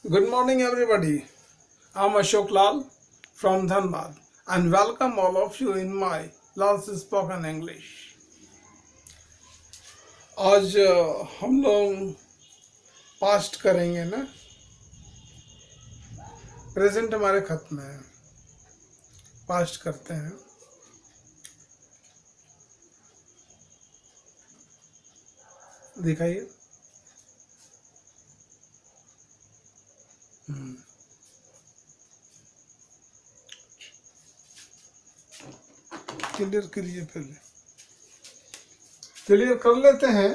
Good morning, everybody. I'm Ashok Lal from Dhanbad and welcome all of you in my Lal's Spoken English. आज हम लोग past करेंगे ना, present हमारे खत्म है, पास्ट करते हैं। दिखाइए। क्लियर करिए, पहले क्लियर कर लेते हैं।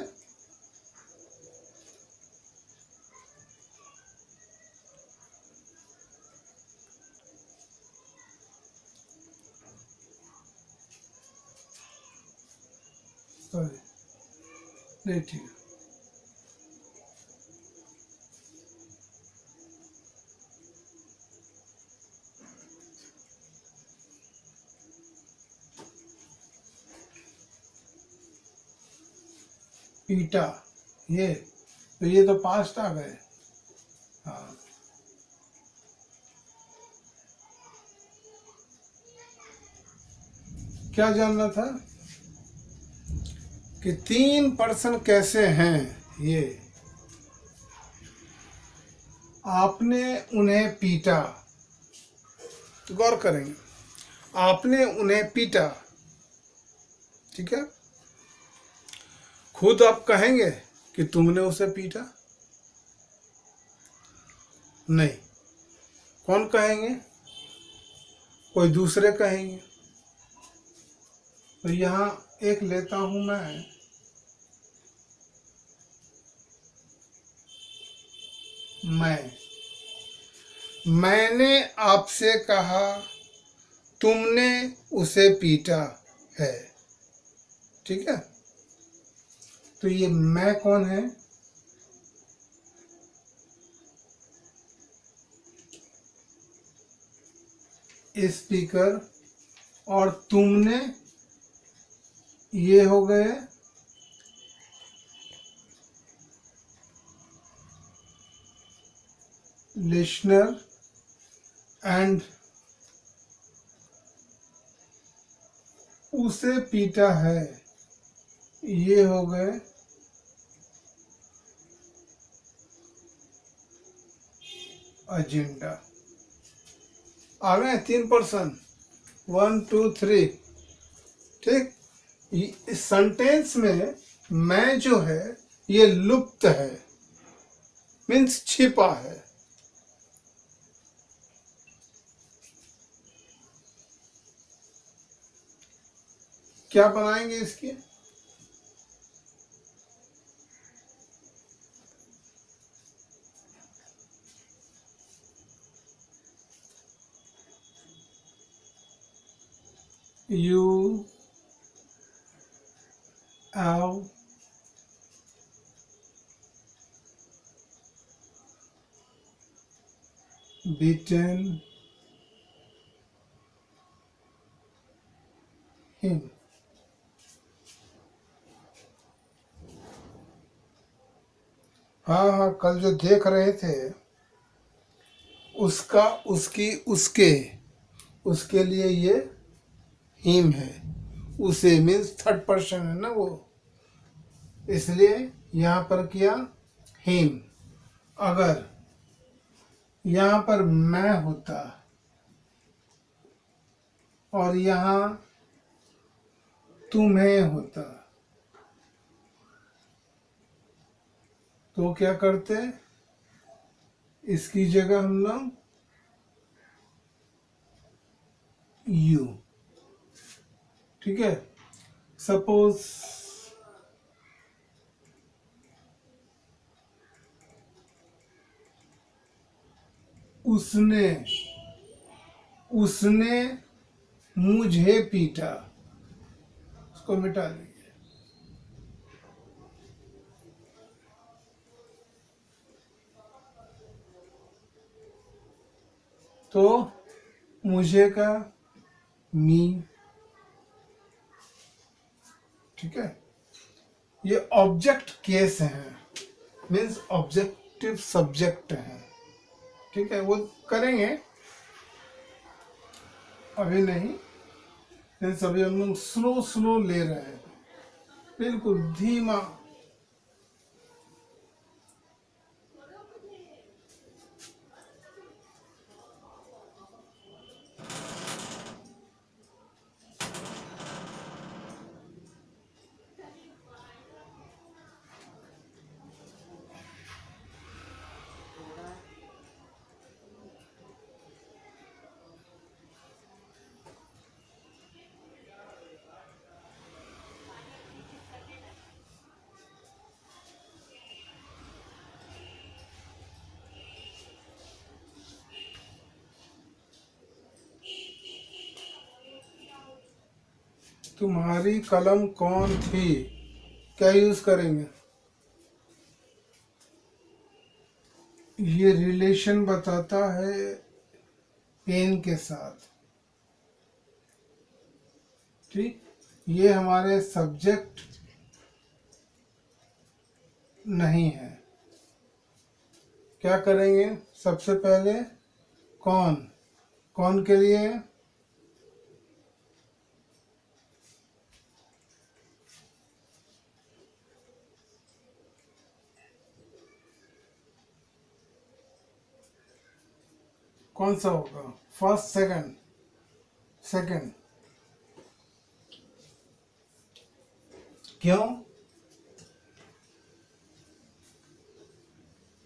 सॉरी, नहीं ठीक है। पीटा, ये तो पास्ट आ गए। हाँ, क्या जानना था कि 3 पर्सन कैसे हैं। ये आपने उन्हें पीटा, गौर करेंगे। आपने उन्हें पीटा, ठीक है। खुद आप कहेंगे कि तुमने उसे पीटा? नहीं। कौन कहेंगे? कोई दूसरे कहेंगे। तो यहाँ एक लेता हूं मैंने आपसे कहा तुमने उसे पीटा है, ठीक है। तो ये मैं कौन है? स्पीकर। और तुमने ये हो गए लिसनर एंड उसे पीटा है, ये हो गए एजेंडा। आ गए 3 पर्सन, 1 2 3, ठीक। इस सेंटेंस में मैं जो है ये लुप्त है, मीन्स छिपा है। क्या बनाएंगे इसकी? You have beaten him. हाँ, कल जो देख रहे थे उसका, उसकी, उसके लिए ये हिम है। उसे मीन्स 3rd पर्सन है ना वो, इसलिए यहाँ पर किया हिम। अगर यहाँ पर मैं होता और यहाँ तुम्हें होता तो क्या करते? इसकी जगह हम लोग यू, ठीक है। सपोज उसने मुझे पीटा, उसको मिटा दीजिए। तो मुझे का मी, ठीक है। ये ऑब्जेक्ट केस है, मीन्स ऑब्जेक्टिव सब्जेक्ट है। ठीक है, वो करेंगे, अभी नहीं, लेकिन सभी हम लोग स्लो स्लो ले रहे हैं, बिल्कुल धीमा। तुम्हारी कलम कौन थी, क्या यूज करेंगे? ये रिलेशन बताता है पेन के साथ, ठीक। ये हमारे सब्जेक्ट नहीं है। क्या करेंगे सबसे पहले? कौन, कौन के लिए कौन सा होगा? First, second? सेकंड। क्यों?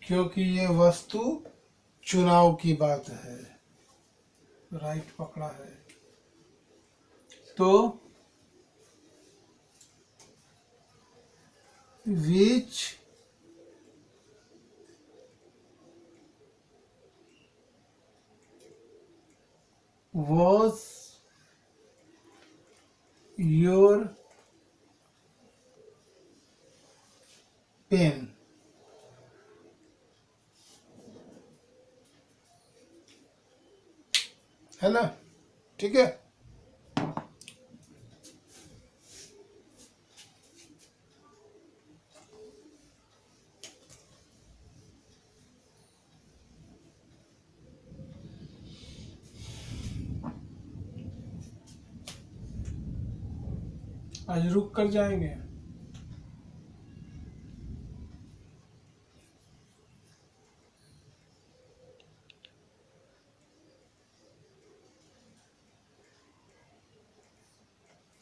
क्योंकि ये वस्तु चुनाव की बात है। राइट पकड़ा है। तो which was your pen? है ना, ठीक है। आज रुक कर जाएंगे।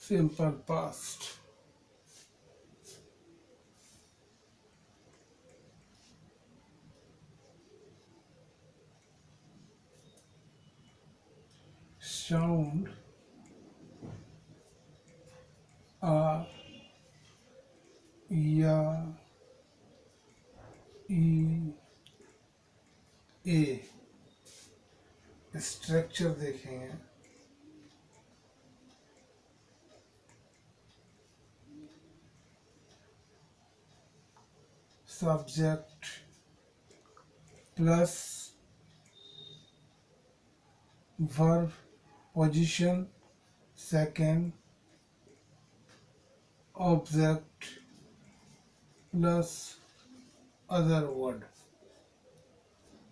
Simple past. साउंड आ या ई ए, स्ट्रक्चर देखेंगे। Subject plus verb position second, object plus other word,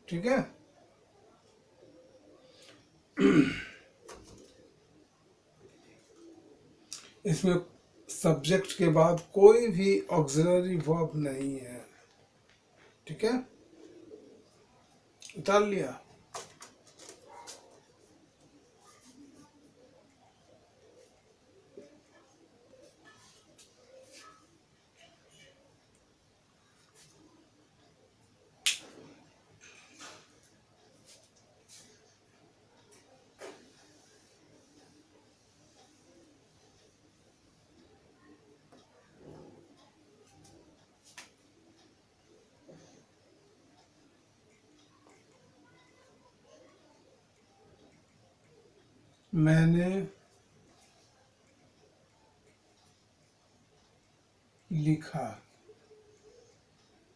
ठीक है। इसमें सब्जेक्ट के बाद कोई भी ऑक्सिलरी वर्ब नहीं है, ठीक है। उतार लिया। मैंने लिखा,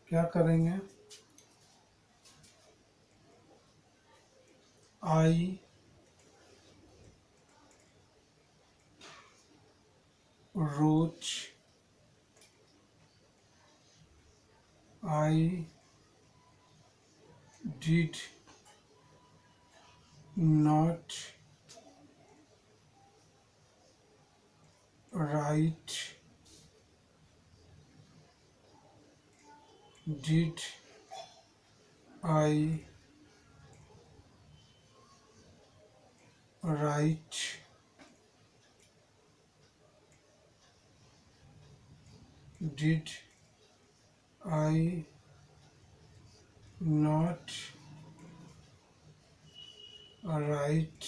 क्या करेंगे? आई रोच, I did not right, did I write did I not write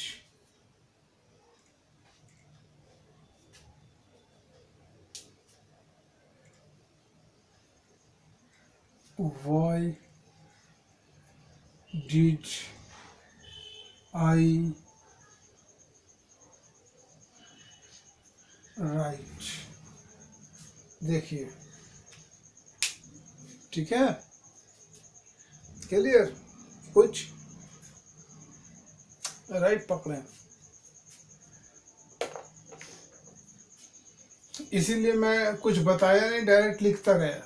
why did I write। देखिए, ठीक है, क्लियर, कुछ राइट पकड़े। इसीलिए मैं कुछ बताया नहीं, डायरेक्ट लिखता गया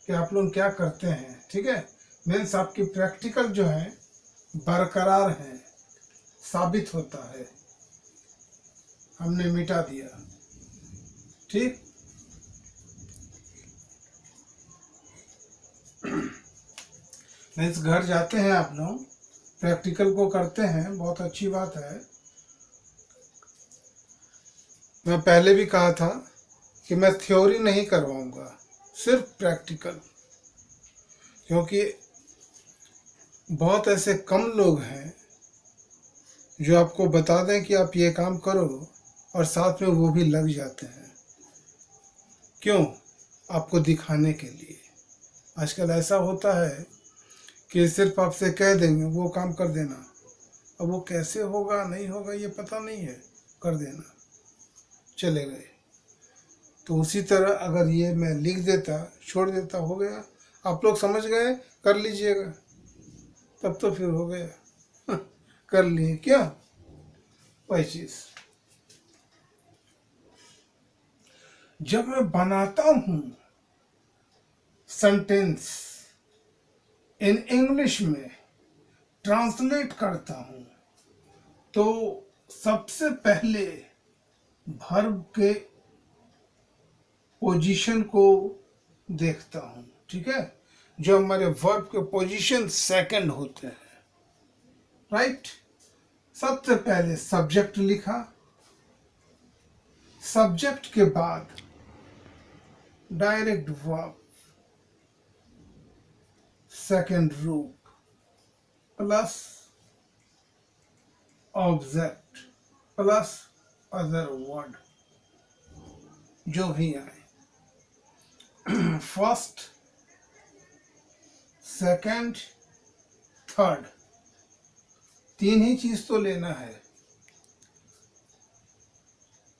कि आप लोग क्या करते हैं। ठीक है, मीन्स आपकी प्रैक्टिकल जो है बरकरार है, साबित होता है, हमने मिटा दिया। ठीक, मीन्स घर जाते हैं आप लोग, प्रैक्टिकल को करते हैं, बहुत अच्छी बात है। मैं पहले भी कहा था कि मैं थ्योरी नहीं करवाऊंगा, सिर्फ प्रैक्टिकल, क्योंकि बहुत ऐसे कम लोग हैं जो आपको बता दें कि आप ये काम करो और साथ में वो भी लग जाते हैं। क्यों? आपको दिखाने के लिए। आजकल ऐसा होता है कि सिर्फ आपसे कह देंगे वो काम कर देना, अब वो कैसे होगा नहीं होगा ये पता नहीं है, कर देना, चले गए। तो उसी तरह अगर ये मैं लिख देता, छोड़ देता, हो गया, आप लोग समझ गए, कर लीजिएगा, तब तो फिर हो गया। कर लिए क्या, वही चीज। जब मैं बनाता हूं सेंटेंस इन इंग्लिश में, ट्रांसलेट करता हूं, तो सबसे पहले वर्ब के पोजीशन को देखता हूं। ठीक है, जो हमारे वर्ब के पोजीशन सेकंड होते हैं, राइट। सबसे पहले सब्जेक्ट लिखा, सब्जेक्ट के बाद डायरेक्ट वर्ब, सेकंड रूप plus object plus other word जो भी आए। फर्स्ट, सेकंड, थर्ड, तीन ही चीज तो लेना है।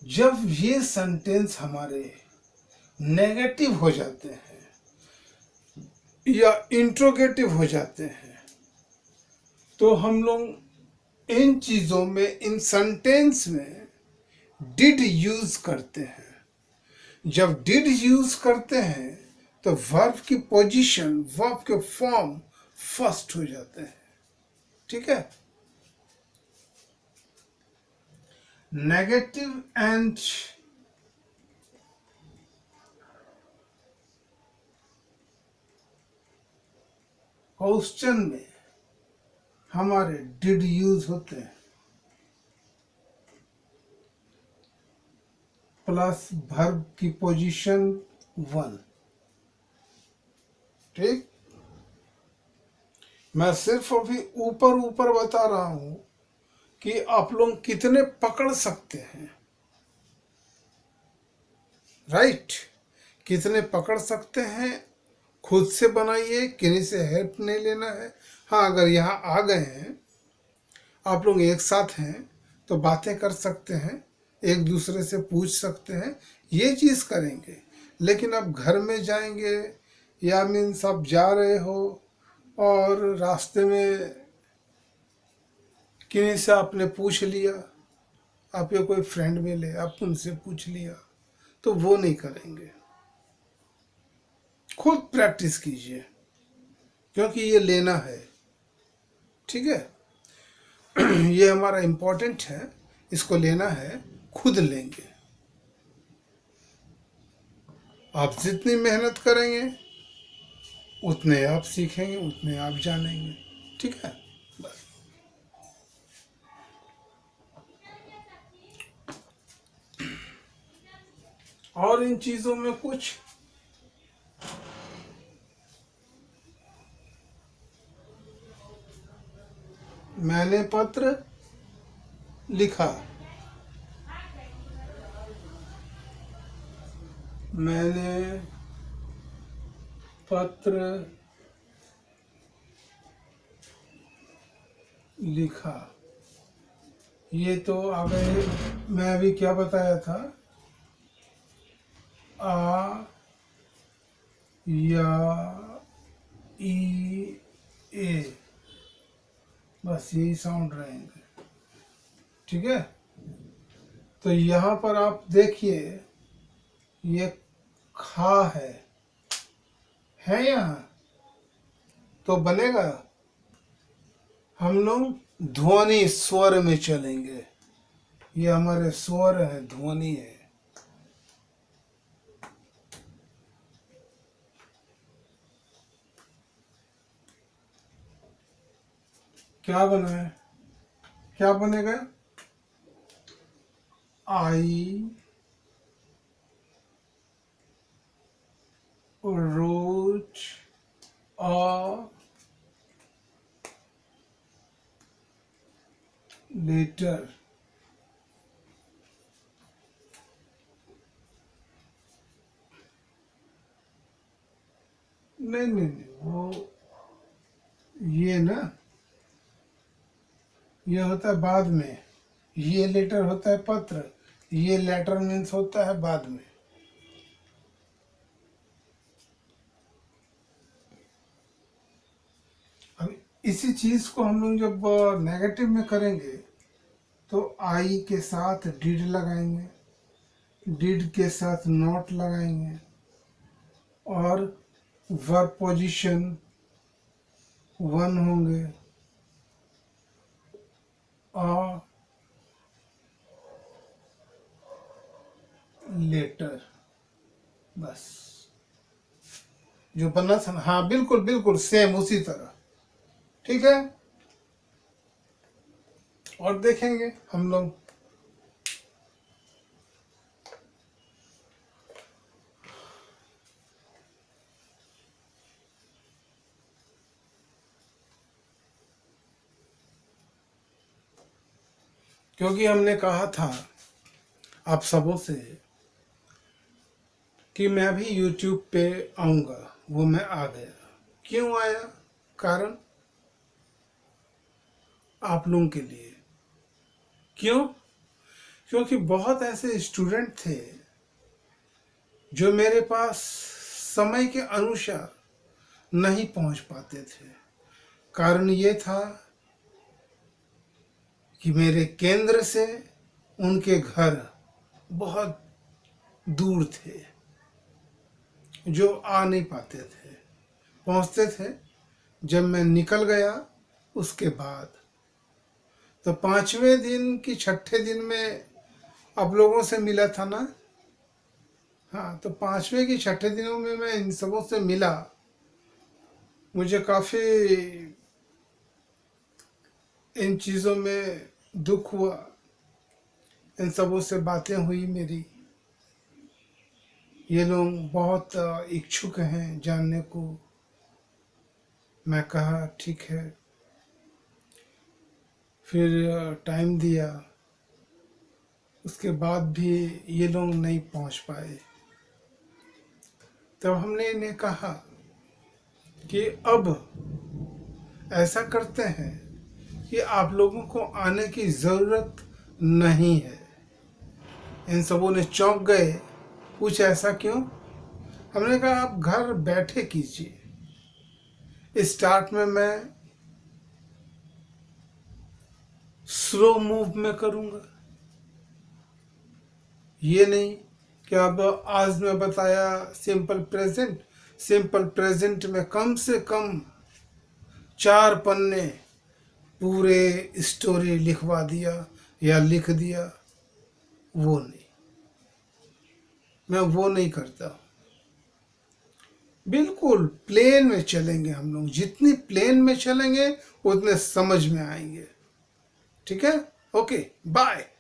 जब ये सेंटेंस हमारे नेगेटिव हो जाते हैं या इंट्रोगेटिव हो जाते हैं, तो हम लोग इन चीजों में, इन सेंटेंस में डिड यूज करते हैं। जब डिड यूज करते हैं तो वर्ब की पोजीशन, वर्ब के फॉर्म फर्स्ट हो जाते हैं। ठीक है, नेगेटिव एंड क्वेश्चन में हमारे डिड यूज होते हैं, प्लस वर्ब की पोजीशन 1। ठीक, मैं सिर्फ अभी ऊपर ऊपर बता रहा हूं कि आप लोग कितने पकड़ सकते हैं, राइट। कितने पकड़ सकते हैं, खुद से बनाइए, किन्हीं से हेल्प नहीं लेना है। हाँ, अगर यहाँ आ गए हैं, आप लोग एक साथ हैं, तो बातें कर सकते हैं, एक दूसरे से पूछ सकते हैं, ये चीज़ करेंगे। लेकिन अब घर में जाएंगे या मीन्स आप जा रहे हो और रास्ते में किन्हीं से आपने पूछ लिया, आपके कोई फ्रेंड मिले, आप उनसे पूछ लिया, तो वो नहीं करेंगे। खुद प्रैक्टिस कीजिए, क्योंकि ये लेना है। ठीक है, ये हमारा इम्पोर्टेंट है, इसको लेना है, खुद लेंगे। आप जितनी मेहनत करेंगे उतने आप सीखेंगे, उतने आप जानेंगे। ठीक है, बस। और इन चीजों में कुछ मैंने पत्र लिखा, मैंने पत्र लिखा, ये तो आगे मैं अभी क्या बताया था, आ या ई ए, बस यही साउंड रहेंगे। ठीक है, तो यहाँ पर आप देखिए ये खा है यहाँ, तो बनेगा, हम लोग ध्वनि स्वर में चलेंगे। ये हमारे स्वर है, ध्वनि है। क्या बना है, क्या बनेगा, आई रोज a letter, नहीं, वो ये ना, ये होता है बाद में, ये लेटर होता है पत्र, ये लेटर मीन्स होता है बाद में। अब इसी चीज को हम लोग जब नेगेटिव में करेंगे तो आई के साथ डिड लगाएंगे, डिड के साथ नॉट लगाएंगे, और वर्ब पोजीशन वन होंगे, आ लेटर, बस जो बना था। हाँ बिल्कुल बिल्कुल सेम उसी तरह। ठीक है, और देखेंगे हम लोग। क्योंकि हमने कहा था आप सबों से कि मैं भी YouTube पे आऊंगा, वो मैं आ गया। क्यों आया, कारण आप लोगों के लिए। क्यों, क्योंकि बहुत ऐसे स्टूडेंट थे जो मेरे पास समय के अनुसार नहीं पहुंच पाते थे। कारण ये था कि मेरे केंद्र से उनके घर बहुत दूर थे, जो आ नहीं पाते थे। पहुंचते थे जब मैं निकल गया उसके बाद। तो 5वें दिन कि 6ठे दिन में आप लोगों से मिला था ना। हाँ, तो 5वें कि 6ठे दिनों में मैं इन सबों से मिला। मुझे काफ़ी इन चीज़ों में दुख हुआ, इन सबों से बातें हुई मेरी। ये लोग बहुत इच्छुक हैं जानने को। मैं कहा ठीक है, फिर टाइम दिया, उसके बाद भी ये लोग नहीं पहुंच पाए। तब हमने इन्हें कहा कि अब ऐसा करते हैं कि आप लोगों को आने की ज़रूरत नहीं है। इन सबों ने चौंक गए, कुछ ऐसा क्यों। हमने कहा आप घर बैठे कीजिए। स्टार्ट में मैं स्लो मूव में करूँगा, ये नहीं कि अब आज मैं बताया सिंपल प्रेजेंट। सिंपल प्रेजेंट में कम से कम 4 पन्ने पूरे स्टोरी लिखवा दिया या लिख दिया, वो नहीं, मैं वो नहीं करता। बिल्कुल प्लेन में चलेंगे हम लोग, जितनी प्लेन में चलेंगे उतने समझ में आएंगे। ठीक है, ओके, बाय।